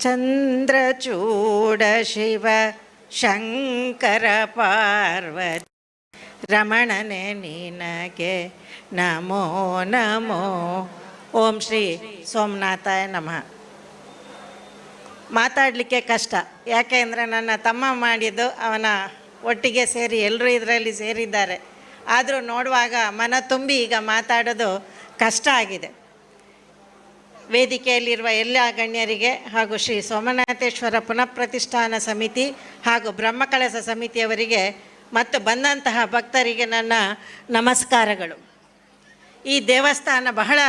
ಚಂದ್ರಚೂಡ ಶಿವ ಶಂಕರ ಪಾರ್ವತಿ ರಮಣನೆ ನಿನಗೆ ನಮೋ ನಮೋ. ಓಂ ಶ್ರೀ ಸೋಮನಾಥಾಯ ನಮಃ. ಮಾತಾಡಲಿಕ್ಕೆ ಕಷ್ಟ, ಯಾಕೆ ಅಂದರೆ ನನ್ನ ತಮ್ಮ ಮಾಡಿದ್ದು ಅವನ ಒಟ್ಟಿಗೆ ಸೇರಿ ಎಲ್ಲರೂ ಇದರಲ್ಲಿ ಸೇರಿದ್ದಾರೆ. ಆದರೂ ನೋಡುವಾಗ ಮನ ತುಂಬಿ ಈಗ ಮಾತಾಡೋದು ಕಷ್ಟ ಆಗಿದೆ. ವೇದಿಕೆಯಲ್ಲಿರುವ ಎಲ್ಲ ಗಣ್ಯರಿಗೆ ಹಾಗೂ ಶ್ರೀ ಸೋಮನಾಥೇಶ್ವರ ಪುನಃಪ್ರತಿಷ್ಠಾನ ಸಮಿತಿ ಹಾಗೂ ಬ್ರಹ್ಮಕಳಸ ಸಮಿತಿಯವರಿಗೆ ಮತ್ತು ಬಂದಂತಹ ಭಕ್ತರಿಗೆ ನನ್ನ ನಮಸ್ಕಾರಗಳು. ಈ ದೇವಸ್ಥಾನ ಬಹಳ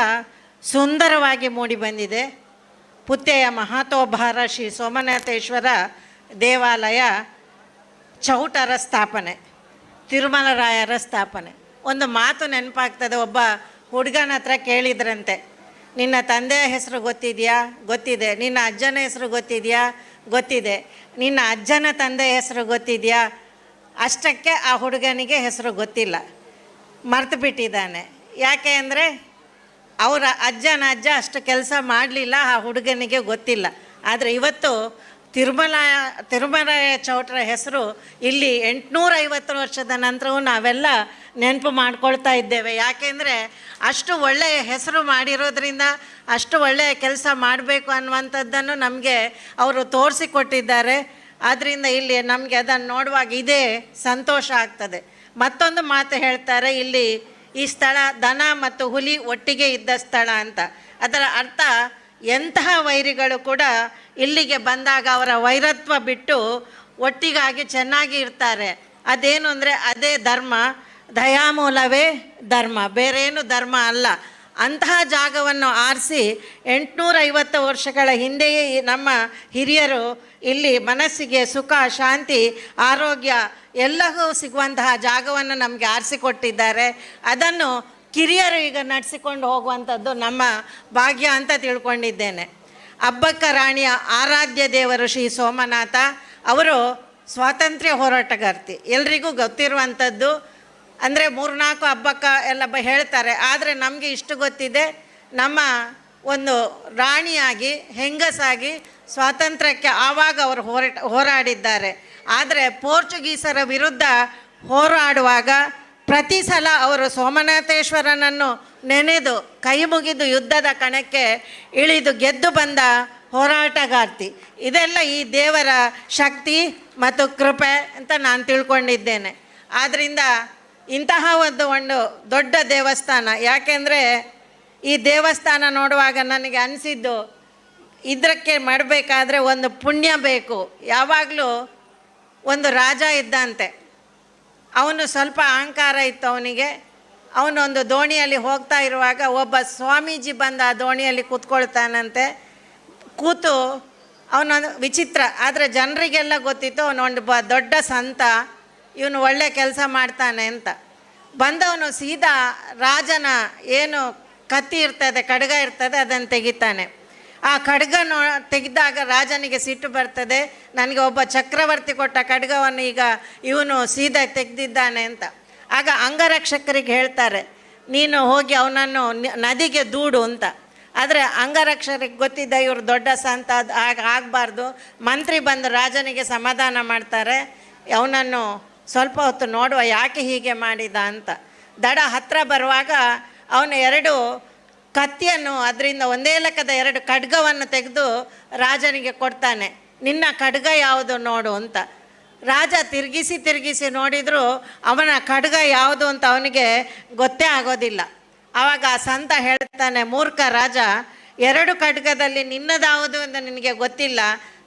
ಸುಂದರವಾಗಿ ಮೂಡಿಬಂದಿದೆ. ಪುತ್ತೆಯ ಮಹಾತೋಭಾರ ಶ್ರೀ ಸೋಮನಾಥೇಶ್ವರ ದೇವಾಲಯ ಚೌಟರ ಸ್ಥಾಪನೆ, ತಿರುಮಲರಾಯರ ಸ್ಥಾಪನೆ. ಒಂದು ಮಾತು ನೆನಪಾಗ್ತದೆ. ಒಬ್ಬ ಹುಡುಗನ ಹತ್ರ ಕೇಳಿದ್ರಂತೆ, ನಿನ್ನ ತಂದೆಯ ಹೆಸರು ಗೊತ್ತಿದೆಯಾ? ಗೊತ್ತಿದೆ. ನಿನ್ನ ಅಜ್ಜನ ಹೆಸರು ಗೊತ್ತಿದೆಯಾ? ಗೊತ್ತಿದೆ. ನಿನ್ನ ಅಜ್ಜನ ತಂದೆಯ ಹೆಸರು ಗೊತ್ತಿದೆಯಾ? ಅಷ್ಟಕ್ಕೆ ಆ ಹುಡುಗನಿಗೆ ಹೆಸರು ಗೊತ್ತಿಲ್ಲ, ಮರ್ತು ಬಿಟ್ಟಿದ್ದಾನೆ. ಯಾಕೆ ಅಂದರೆ ಅವರ ಅಜ್ಜನ ಅಜ್ಜ ಅಷ್ಟು ಕೆಲಸ ಮಾಡಲಿಲ್ಲ, ಆ ಹುಡುಗನಿಗೆ ಗೊತ್ತಿಲ್ಲ. ಆದರೆ ಇವತ್ತು ತಿರುಮಲಾಯ ಚೌಟರ ಹೆಸರು ಇಲ್ಲಿ 850 ವರ್ಷದ ನಂತರವೂ ನಾವೆಲ್ಲ ನೆನಪು ಮಾಡ್ಕೊಳ್ತಾ ಇದ್ದೇವೆ. ಯಾಕೆಂದರೆ ಅಷ್ಟು ಒಳ್ಳೆಯ ಹೆಸರು ಮಾಡಿರೋದ್ರಿಂದ ಅಷ್ಟು ಒಳ್ಳೆಯ ಕೆಲಸ ಮಾಡಬೇಕು ಅನ್ನುವಂಥದ್ದನ್ನು ನಮಗೆ ಅವರು ತೋರಿಸಿಕೊಟ್ಟಿದ್ದಾರೆ. ಆದ್ದರಿಂದ ಇಲ್ಲಿ ನಮಗೆ ಅದನ್ನು ನೋಡುವಾಗ ಇದೇ ಸಂತೋಷ ಆಗ್ತದೆ. ಮತ್ತೊಂದು ಮಾತು ಹೇಳ್ತಾರೆ, ಇಲ್ಲಿ ಈ ಸ್ಥಳ ದನ ಮತ್ತು ಹುಲಿ ಒಟ್ಟಿಗೆ ಇದ್ದ ಸ್ಥಳ ಅಂತ. ಅದರ ಅರ್ಥ ಎಂತಹ ವೈರಿಗಳು ಕೂಡ ಇಲ್ಲಿಗೆ ಬಂದಾಗ ಅವರ ವೈರತ್ವ ಬಿಟ್ಟು ಒಟ್ಟಿಗಾಗಿ ಚೆನ್ನಾಗಿ ಇರ್ತಾರೆ. ಅದೇನು ಅಂದರೆ ಅದೇ ಧರ್ಮ, ದಯಾಮೂಲವೇ ಧರ್ಮ, ಬೇರೇನು ಧರ್ಮ ಅಲ್ಲ. ಅಂತಹ ಜಾಗವನ್ನು ಆರಿಸಿ 850 ವರ್ಷಗಳ ಹಿಂದೆಯೇ ನಮ್ಮ ಹಿರಿಯರು ಇಲ್ಲಿ ಮನಸ್ಸಿಗೆ ಸುಖ, ಶಾಂತಿ, ಆರೋಗ್ಯ ಎಲ್ಲವೂ ಸಿಗುವಂತಹ ಜಾಗವನ್ನು ನಮಗೆ ಆರಿಸಿಕೊಟ್ಟಿದ್ದಾರೆ. ಅದನ್ನು ಕಿರಿಯರು ಈಗ ನಡೆಸಿಕೊಂಡು ಹೋಗುವಂಥದ್ದು ನಮ್ಮ ಭಾಗ್ಯ ಅಂತ ತಿಳ್ಕೊಂಡಿದ್ದೇನೆ. ಅಬ್ಬಕ್ಕ ರಾಣಿಯ ಆರಾಧ್ಯ ದೇವರು ಶ್ರೀ ಸೋಮನಾಥ ಅವರು ಸ್ವಾತಂತ್ರ್ಯ ಹೋರಾಟಗಾರ್ತಿ, ಎಲ್ರಿಗೂ ಗೊತ್ತಿರುವಂಥದ್ದು. ಅಂದರೆ 3-4 ಹಬ್ಬಕ್ಕ ಎಲ್ಲ ಹೇಳ್ತಾರೆ. ಆದರೆ ನಮಗೆ ಇಷ್ಟು ಗೊತ್ತಿದೆ, ನಮ್ಮ ಒಂದು ರಾಣಿಯಾಗಿ ಹೆಂಗಸಾಗಿ ಸ್ವಾತಂತ್ರ್ಯಕ್ಕೆ ಆವಾಗ ಅವರು ಹೋರಾಡಿದ್ದಾರೆ. ಆದರೆ ಪೋರ್ಚುಗೀಸರ ವಿರುದ್ಧ ಹೋರಾಡುವಾಗ ಪ್ರತಿ ಸಲ ಅವರು ಸೋಮನಾಥೇಶ್ವರನನ್ನು ನೆನೆದು ಕೈ ಮುಗಿದು ಯುದ್ಧದ ಕಣಕ್ಕೆ ಇಳಿದು ಗೆದ್ದು ಬಂದ ಹೋರಾಟಗಾರ್ತಿ. ಇದೆಲ್ಲ ಈ ದೇವರ ಶಕ್ತಿ ಮತ್ತು ಕೃಪೆ ಅಂತ ನಾನು ತಿಳ್ಕೊಂಡಿದ್ದೇನೆ. ಆದ್ದರಿಂದ ಇಂತಹ ಒಂದು ದೊಡ್ಡ ದೇವಸ್ಥಾನ, ಯಾಕೆಂದರೆ ಈ ದೇವಸ್ಥಾನ ನೋಡುವಾಗ ನನಗೆ ಅನಿಸಿದ್ದು, ಇದಕ್ಕೆ ಮಾಡಬೇಕಾದ್ರೆ ಒಂದು ಪುಣ್ಯ ಬೇಕು. ಯಾವಾಗಲೂ ಒಂದು ರಾಜ ಇದ್ದಂತೆ, ಅವನು ಸ್ವಲ್ಪ ಅಹಂಕಾರ ಇತ್ತು ಅವನಿಗೆ. ಅವನೊಂದು ದೋಣಿಯಲ್ಲಿ ಹೋಗ್ತಾ ಇರುವಾಗ ಒಬ್ಬ ಸ್ವಾಮೀಜಿ ಬಂದು ಆ ದೋಣಿಯಲ್ಲಿ ಕೂತ್ಕೊಳ್ತಾನಂತೆ. ಕೂತು ಅವನೊಂದು ವಿಚಿತ್ರ, ಆದರೆ ಜನರಿಗೆಲ್ಲ ಗೊತ್ತಿತ್ತು ಅವನೊಂದು ದೊಡ್ಡ ಸಂತ, ಇವನು ಒಳ್ಳೆ ಕೆಲಸ ಮಾಡ್ತಾನೆ ಅಂತ. ಬಂದವನು ಸೀದಾ ರಾಜನ ಏನು ಕತ್ತಿ ಇರ್ತದೆ, ಖಡ್ಗ ಇರ್ತದೆ, ಅದನ್ನು ತೆಗಿತಾನೆ. ಆ ಖಡ್ಗ ತೆಗೆದಾಗ ರಾಜನಿಗೆ ಸಿಟ್ಟು ಬರ್ತದೆ, ನನಗೆ ಒಬ್ಬ ಚಕ್ರವರ್ತಿ ಕೊಟ್ಟ ಖಡ್ಗವನ್ನು ಈಗ ಇವನು ಸೀದಾ ತೆಗೆದಿದ್ದಾನೆ ಅಂತ. ಆಗ ಅಂಗರಕ್ಷಕರಿಗೆ ಹೇಳ್ತಾರೆ, ನೀನು ಹೋಗಿ ಅವನನ್ನು ನದಿಗೆ ದೂಡು ಅಂತ. ಆದರೆ ಅಂಗರಕ್ಷಕರಿಗೆ ಗೊತ್ತಿದ್ದ ಇವರು ದೊಡ್ಡ ಸಂತ, ಆಗಬಾರ್ದು. ಮಂತ್ರಿ ಬಂದು ರಾಜನಿಗೆ ಸಮಾಧಾನ ಮಾಡ್ತಾರೆ, ಅವನನ್ನು ಸ್ವಲ್ಪ ಹೊತ್ತು ನೋಡುವ ಯಾಕೆ ಹೀಗೆ ಮಾಡಿದ ಅಂತ. ದಡ ಹತ್ತಿರ ಬರುವಾಗ ಅವನು 2 ಕತ್ತಿಯನ್ನು, ಅದರಿಂದ ಒಂದೇ ಲೆಕ್ಕದ 2 ಖಡ್ಗವನ್ನು ತೆಗೆದು ರಾಜನಿಗೆ ಕೊಡ್ತಾನೆ. ನಿನ್ನ ಖಡ್ಗ ಯಾವುದು ನೋಡು ಅಂತ. ರಾಜ ತಿರುಗಿಸಿ ನೋಡಿದರೂ ಅವನ ಖಡ್ಗ ಯಾವುದು ಅಂತ ಅವನಿಗೆ ಗೊತ್ತೇ ಆಗೋದಿಲ್ಲ. ಆವಾಗ ಆ ಸಂತ ಹೇಳ್ತಾನೆ, ಮೂರ್ಖ ರಾಜ, 2 ಖಡ್ಗದಲ್ಲಿ ನಿನ್ನದಾವುದು ಎಂದು ನಿನಗೆ ಗೊತ್ತಿಲ್ಲ,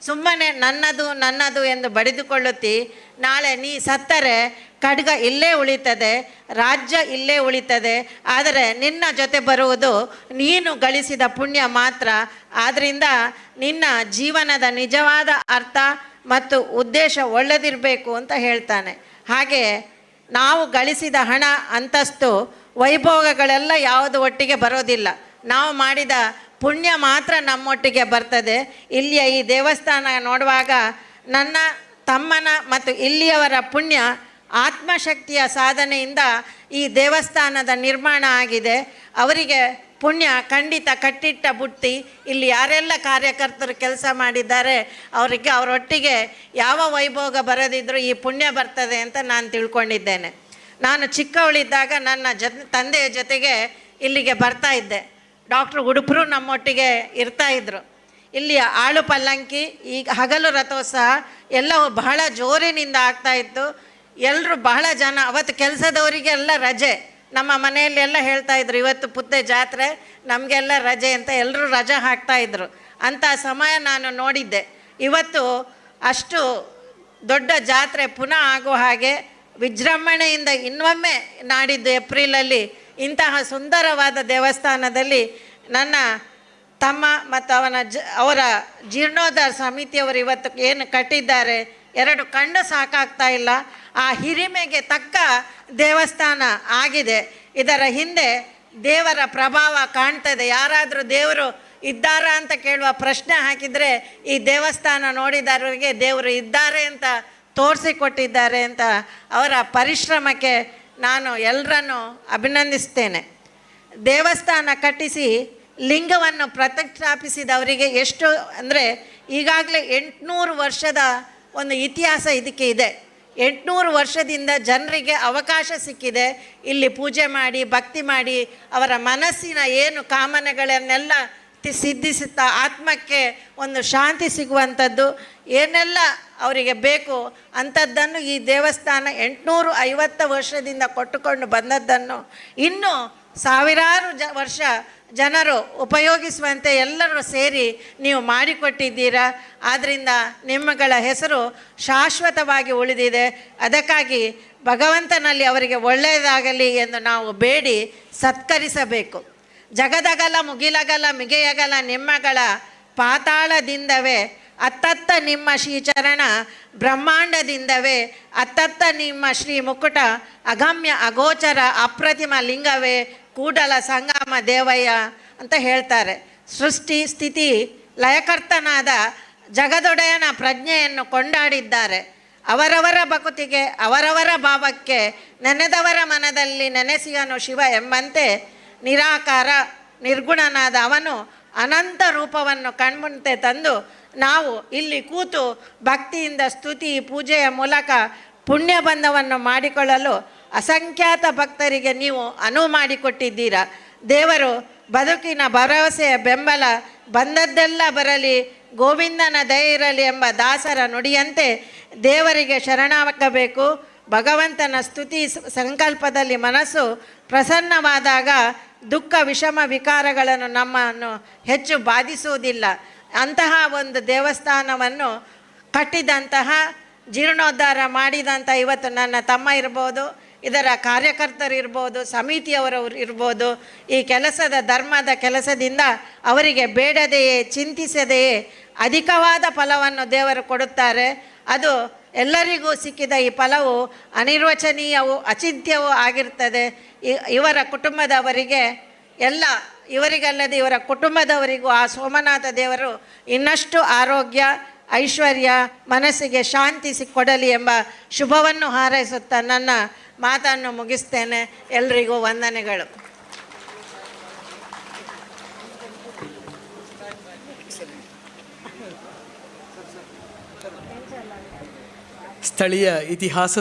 ಸುಮ್ಮನೆ ನನ್ನದು ಎಂದು ಬಡಿದುಕೊಳ್ಳುತ್ತಿ. ನಾಳೆ ನೀ ಸತ್ತರೆ ಖಡ್ಗ ಇಲ್ಲೇ ಉಳಿತದೆ, ರಾಜ್ಯ ಇಲ್ಲೇ ಉಳಿತದೆ. ಆದರೆ ನಿನ್ನ ಜೊತೆ ಬರುವುದು ನೀನು ಗಳಿಸಿದ ಪುಣ್ಯ ಮಾತ್ರ. ಆದ್ದರಿಂದ ನಿನ್ನ ಜೀವನದ ನಿಜವಾದ ಅರ್ಥ ಮತ್ತು ಉದ್ದೇಶ ಒಳ್ಳೆದಿರಬೇಕು ಅಂತ ಹೇಳ್ತಾನೆ. ಹಾಗೆ ನಾವು ಗಳಿಸಿದ ಹಣ, ಅಂತಸ್ತು, ವೈಭೋಗಗಳೆಲ್ಲ ಯಾವುದು ಒಟ್ಟಿಗೆ ಬರೋದಿಲ್ಲ. ನಾವು ಮಾಡಿದ ಪುಣ್ಯ ಮಾತ್ರ ನಮ್ಮೊಟ್ಟಿಗೆ ಬರ್ತದೆ. ಇಲ್ಲಿಯ ಈ ದೇವಸ್ಥಾನ ನೋಡುವಾಗ ನನ್ನ ತಮ್ಮನ ಮತ್ತು ಇಲ್ಲಿಯವರ ಪುಣ್ಯ ಆತ್ಮಶಕ್ತಿಯ ಸಾಧನೆಯಿಂದ ಈ ದೇವಸ್ಥಾನದ ನಿರ್ಮಾಣ ಆಗಿದೆ. ಅವರಿಗೆ ಪುಣ್ಯ ಖಂಡಿತ ಕಟ್ಟಿಟ್ಟ ಬುತ್ತಿ. ಇಲ್ಲಿ ಯಾರೆಲ್ಲ ಕಾರ್ಯಕರ್ತರು ಕೆಲಸ ಮಾಡಿದ್ದಾರೆ ಅವರಿಗೆ ಅವರೊಟ್ಟಿಗೆ ಯಾವ ವೈಭೋಗ ಬರೋದಿದ್ರೂ ಈ ಪುಣ್ಯ ಬರ್ತದೆ ಅಂತ ನಾನು ತಿಳ್ಕೊಂಡಿದ್ದೇನೆ. ನಾನು ಚಿಕ್ಕವಳಿದ್ದಾಗ ನನ್ನ ತಂದೆಯ ಜೊತೆಗೆ ಇಲ್ಲಿಗೆ ಬರ್ತಾ ಇದ್ದೆ. ಡಾಕ್ಟ್ರು ಉಡುಪರು ನಮ್ಮೊಟ್ಟಿಗೆ ಇರ್ತಾಯಿದ್ರು. ಇಲ್ಲಿ ಆಳು ಪಲ್ಲಂಕಿ, ಈಗ ಹಗಲು ರಥೋತ್ಸವ ಎಲ್ಲವೂ ಬಹಳ ಜೋರಿನಿಂದ ಆಗ್ತಾಯಿತ್ತು. ಎಲ್ಲರೂ ಬಹಳ ಜನ, ಅವತ್ತು ಕೆಲಸದವರಿಗೆಲ್ಲ ರಜೆ. ನಮ್ಮ ಮನೆಯಲ್ಲಿ ಎಲ್ಲ ಹೇಳ್ತಾಯಿದ್ರು, ಇವತ್ತು ಪುತ್ತೆ ಜಾತ್ರೆ, ನಮಗೆಲ್ಲ ರಜೆ ಅಂತ ಎಲ್ಲರೂ ರಜೆ ಹಾಕ್ತಾಯಿದ್ರು. ಅಂಥ ಸಮಯ ನಾನು ನೋಡಿದ್ದೆ. ಇವತ್ತು ಅಷ್ಟು ದೊಡ್ಡ ಜಾತ್ರೆ ಪುನಃ ಆಗುವ ಹಾಗೆ ವಿಜೃಂಭಣೆಯಿಂದ ಇನ್ನೊಮ್ಮೆ ನಾಡಿದ್ದು ಏಪ್ರಿಲಲ್ಲಿ ಇಂತಹ ಸುಂದರವಾದ ದೇವಸ್ಥಾನದಲ್ಲಿ ನನ್ನ ತಮ್ಮ ಮತ್ತು ಅವರ ಜೀರ್ಣೋದ್ಧಾರ ಸಮಿತಿಯವರು ಇವತ್ತು ಏನು ಕಟ್ಟಿದ್ದಾರೆ, ಎರಡು ಕಣ್ಣು ಸಾಕಾಗ್ತಾ ಇಲ್ಲ. ಆ ಹಿರಿಮೆಗೆ ತಕ್ಕ ದೇವಸ್ಥಾನ ಆಗಿದೆ. ಇದರ ಹಿಂದೆ ದೇವರ ಪ್ರಭಾವ ಕಾಣ್ತದೆ. ಯಾರಾದರೂ ದೇವರು ಇದ್ದಾರಾ ಅಂತ ಕೇಳುವ ಪ್ರಶ್ನೆ ಹಾಕಿದರೆ ಈ ದೇವಸ್ಥಾನ ನೋಡಿದವರಿಗೆ ದೇವರು ಇದ್ದಾರೆ ಅಂತ ತೋರಿಸಿಕೊಟ್ಟಿದ್ದಾರೆ ಅಂತ ಅವರ ಪರಿಶ್ರಮಕ್ಕೆ ನಾನು ಎಲ್ಲರನ್ನು ಅಭಿನಂದಿಸ್ತೇನೆ. ದೇವಸ್ಥಾನ ಕಟ್ಟಿಸಿ ಲಿಂಗವನ್ನು ಪ್ರತಿಷ್ಠಾಪಿಸಿದವರಿಗೆ ಎಷ್ಟು ಅಂದರೆ ಈಗಾಗಲೇ 800 ವರ್ಷದ ಒಂದು ಇತಿಹಾಸ ಇದಕ್ಕೆ ಇದೆ. 800 ವರ್ಷದಿಂದ ಜನರಿಗೆ ಅವಕಾಶ ಸಿಕ್ಕಿದೆ ಇಲ್ಲಿ ಪೂಜೆ ಮಾಡಿ ಭಕ್ತಿ ಮಾಡಿ ಅವರ ಮನಸ್ಸಿನ ಏನು ಕಾಮನೆಗಳನ್ನೆಲ್ಲ ಸಿದ್ಧಿಸುತ್ತಾ ಆತ್ಮಕ್ಕೆ ಒಂದು ಶಾಂತಿ ಸಿಗುವಂಥದ್ದು ಏನೆಲ್ಲ ಅವರಿಗೆ ಬೇಕು ಅಂಥದ್ದನ್ನು ಈ ದೇವಸ್ಥಾನ 850 ವರ್ಷದಿಂದ ಕೊಟ್ಟುಕೊಂಡು ಬಂದದ್ದನ್ನು ಇನ್ನೂ ಸಾವಿರಾರು ವರ್ಷ ಜನರು ಉಪಯೋಗಿಸುವಂತೆ ಎಲ್ಲರೂ ಸೇರಿ ನೀವು ಮಾಡಿಕೊಟ್ಟಿದ್ದೀರಾ. ಆದ್ದರಿಂದ ನಿಮ್ಮಗಳ ಹೆಸರು ಶಾಶ್ವತವಾಗಿ ಉಳಿದಿದೆ. ಅದಕ್ಕಾಗಿ ಭಗವಂತನಲ್ಲಿ ಅವರಿಗೆ ಒಳ್ಳೆಯದಾಗಲಿ ಎಂದು ನಾವು ಬೇಡಿ ಸತ್ಕರಿಸಬೇಕು. ಜಗದಗಲ ಮುಗಿಲಗಲ ಮಿಗೆಯಗಲ ನಿಮ್ಮಗಳ ಪಾತಾಳದಿಂದವೇ ಅತ್ತತ್ತ ನಿಮ್ಮ ಶ್ರೀಚರಣ ಬ್ರಹ್ಮಾಂಡದಿಂದವೇ ಅತ್ತತ್ತ ನಿಮ್ಮ ಶ್ರೀ ಮುಕುಟ ಅಗಮ್ಯ ಅಗೋಚರ ಅಪ್ರತಿಮ ಲಿಂಗವೇ ಕೂಡಲ ಸಂಗಮ ದೇವಯ್ಯ ಅಂತ ಹೇಳ್ತಾರೆ. ಸೃಷ್ಟಿ ಸ್ಥಿತಿ ಲಯಕರ್ತನಾದ ಜಗದೊಡೆಯನ ಪ್ರಜ್ಞೆಯನ್ನು ಕೊಂಡಾಡಿದ್ದಾರೆ. ಅವರವರ ಭಕ್ತಿಗೆ ಅವರವರ ಭಾವಕ್ಕೆ ನೆನೆದವರ ಮನದಲ್ಲಿ ನೆನೆಸಿಯನು ಶಿವ ಎಂಬಂತೆ ನಿರಾಕಾರ ನಿರ್ಗುಣನಾದ ಅವನು ಅನಂತ ರೂಪವನ್ನು ಕಣ್ಮುಂದೆ ತಂದು ನಾವು ಇಲ್ಲಿ ಕೂತು ಭಕ್ತಿಯಿಂದ ಸ್ತುತಿ ಪೂಜೆಯ ಮೂಲಕ ಪುಣ್ಯ ಬಂಧವನ್ನು ಮಾಡಿಕೊಳ್ಳಲು ಅಸಂಖ್ಯಾತ ಭಕ್ತರಿಗೆ ನೀವು ಅನುವು ಮಾಡಿಕೊಟ್ಟಿದ್ದೀರಾ. ದೇವರು ಬದುಕಿನ ಭರವಸೆಯ ಬೆಂಬಲ ಬಂದದ್ದೆಲ್ಲ ಬರಲಿ ಗೋವಿಂದನ ದಯೆ ಇರಲಿ ಎಂಬ ದಾಸರ ನುಡಿಯಂತೆ ದೇವರಿಗೆ ಶರಣಾಗಬೇಕು. ಭಗವಂತನ ಸ್ತುತಿ ಸಂಕಲ್ಪದಲ್ಲಿ ಮನಸ್ಸು ಪ್ರಸನ್ನವಾದಾಗ ದುಃಖ ವಿಷಮ ವಿಕಾರಗಳನ್ನು ನಮ್ಮನ್ನು ಹೆಚ್ಚು ಬಾಧಿಸುವುದಿಲ್ಲ. ಅಂತಹ ಒಂದು ದೇವಸ್ಥಾನವನ್ನು ಕಟ್ಟಿದಂತಹ ಜೀರ್ಣೋದ್ಧಾರ ಮಾಡಿದಂಥ ಇವತ್ತು ನನ್ನ ತಮ್ಮ ಇರ್ಬೋದು, ಇದರ ಕಾರ್ಯಕರ್ತರು ಇರ್ಬೋದು, ಸಮಿತಿಯವರು ಇರ್ಬೋದು, ಈ ಕೆಲಸದ ಧರ್ಮದ ಕೆಲಸದಿಂದ ಅವರಿಗೆ ಬೇಡದೆಯೇ ಚಿಂತಿಸದೆಯೇ ಅಧಿಕವಾದ ಫಲವನ್ನು ದೇವರು ಕೊಡುತ್ತಾರೆ. ಅದು ಎಲ್ಲರಿಗೂ ಸಿಕ್ಕಿದ ಈ ಫಲವು ಅನಿರ್ವಚನೀಯವೂ ಅಚಿಂತ್ಯವೂ ಆಗಿರ್ತದೆ. ಇವರ ಕುಟುಂಬದವರಿಗೆ ಎಲ್ಲ ಇವರಿಗಲ್ಲದೆ ಇವರ ಕುಟುಂಬದವರಿಗೂ ಆ ಸೋಮನಾಥ ದೇವರು ಇನ್ನಷ್ಟು ಆರೋಗ್ಯ ಐಶ್ವರ್ಯ ಮನಸ್ಸಿಗೆ ಶಾಂತಿ ಕೊಡಲಿ ಎಂಬ ಶುಭವನ್ನು ಹಾರೈಸುತ್ತಾ ನನ್ನ ಮಾತನ್ನು ಮುಗಿಸ್ತೇನೆ. ಎಲ್ರಿಗೂ ವಂದನೆಗಳು. ಸ್ಥಳೀಯ ಇತಿಹಾಸ